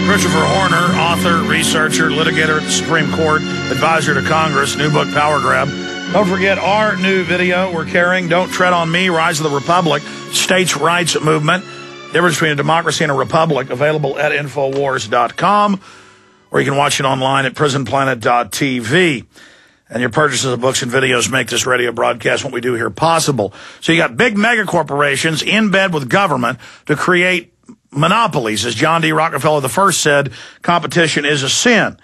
Christopher Horner, author, researcher, litigator at the Supreme Court, advisor to Congress, new book, Power Grab. Don't forget our new video we're carrying, Don't Tread on Me, Rise of the Republic, States' Rights Movement, difference between a democracy and a republic, available at Infowars.com, or you can watch it online at prisonplanet.tv. And your purchases of books and videos make this radio broadcast, what we do here, possible. So you got big mega corporations in bed with government to create monopolies. As John D. Rockefeller I said, competition is a sin.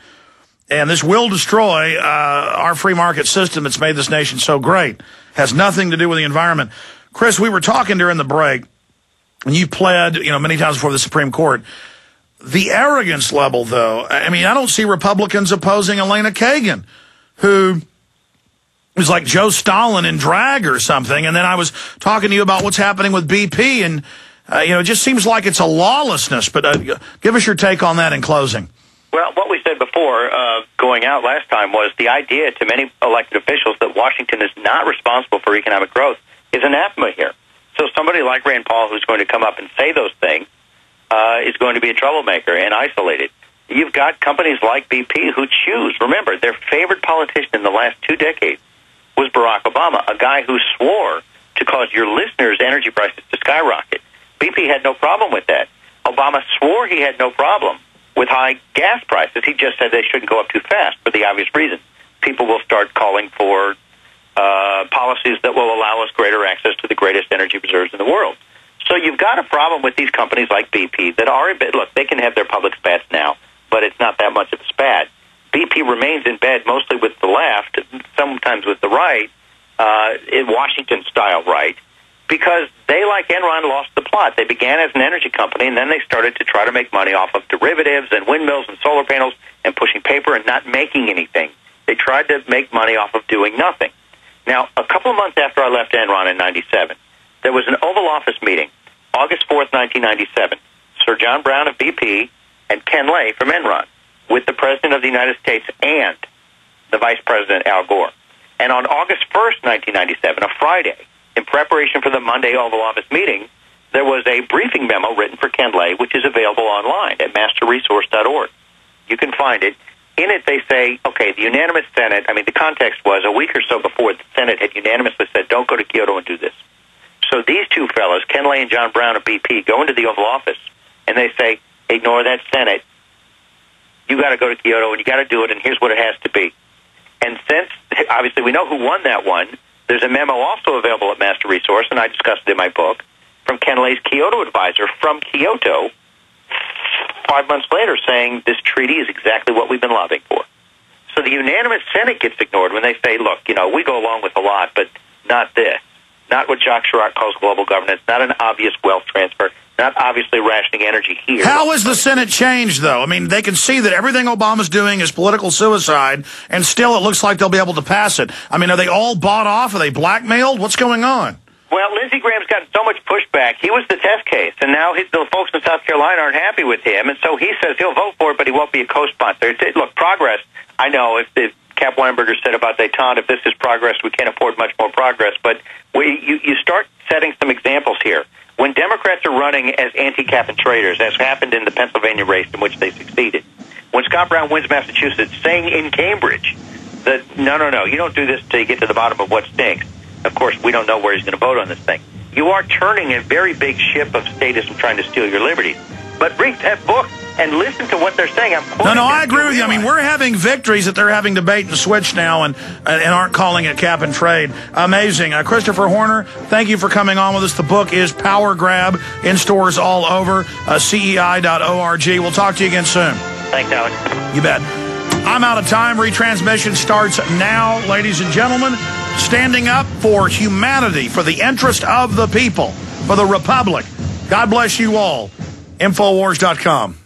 And this will destroy our free market system that's made this nation so great. Has nothing to do with the environment. Chris, we were talking during the break, and you pled, many times before the Supreme Court. The arrogance level, though, I mean, I don't see Republicans opposing Elena Kagan, who is like Joe Stalin in drag or something. And then I was talking to you about what's happening with BP, and it just seems like it's a lawlessness. But give us your take on that in closing. Well, what we said before going out last time was the idea to many elected officials that Washington is not responsible for economic growth is anathema here. So somebody like Rand Paul who's going to come up and say those things is going to be a troublemaker and isolated. You've got companies like BP who choose. Remember, their favorite politician in the last 2 decades was Barack Obama, a guy who swore to cause your listeners' energy prices to skyrocket. BP had no problem with that. Obama swore he had no problem with high gas prices. He just said they shouldn't go up too fast for the obvious reason. People will start calling for policies that will allow us greater access to the greatest energy reserves in the world. So you've got a problem with these companies like BP that are a bit, look, they can have their public spats now, but it's not that much of a spat. BP remains in bed mostly with the left, sometimes with the right, in Washington-style right, because they, like Enron, lost the plot. They began as an energy company, and then they started to try to make money off of derivatives and windmills and solar panels and pushing paper and not making anything. They tried to make money off of doing nothing. Now, a couple of months after I left Enron in 97, there was an Oval Office meeting, August 4th, 1997. Sir John Brown of BP and Ken Lay from Enron with the President of the United States and the Vice President, Al Gore. And on August 1st, 1997, a Friday, in preparation for the Monday Oval Office meeting, there was a briefing memo written for Ken Lay, which is available online at masterresource.org. You can find it. In it, they say, okay, the unanimous Senate, the context was a week or so before the Senate had unanimously said, don't go to Kyoto and do this. So these two fellows, Ken Lay and John Brown of BP, go into the Oval Office, and they say, ignore that Senate. You got to go to Kyoto, and you got to do it, and here's what it has to be. And since, obviously, we know who won that one, there's a memo also available at Master Resource, and I discussed it in my book, from Ken Lay's Kyoto advisor from Kyoto 5 months later saying this treaty is exactly what we've been lobbying for. So the unanimous Senate gets ignored when they say, look, we go along with a lot, but not this. Not what Jacques Chirac calls global governance, not an obvious wealth transfer, not obviously rationing energy here. How has the Senate changed, though? They can see that everything Obama's doing is political suicide, and still it looks like they'll be able to pass it. Are they all bought off? Are they blackmailed? What's going on? Well, Lindsey Graham's gotten so much pushback. He was the test case, and now the folks in South Carolina aren't happy with him, and so he says he'll vote for it, but he won't be a co-sponsor. Look, progress, I know, if Cap Weinberger said about détente, if this is progress, we can't afford much more progress, but you start setting some examples here. When Democrats are running as anti-cap and traders, as happened in the Pennsylvania race in which they succeeded, when Scott Brown wins Massachusetts, saying in Cambridge that, no, you don't do this until you get to the bottom of what stinks. Of course, we don't know where he's going to vote on this thing. You are turning a very big ship of statism trying to steal your liberties. But read that book and listen to what they're saying. No, I agree with you. We're having victories that they're having to bait and switch now and aren't calling it cap and trade. Amazing. Christopher Horner, thank you for coming on with us. The book is Power Grab, in stores all over, CEI.org. We'll talk to you again soon. Thanks, Alex. You bet. I'm out of time. Retransmission starts now, ladies and gentlemen. Standing up for humanity, for the interest of the people, for the Republic. God bless you all. Infowars.com.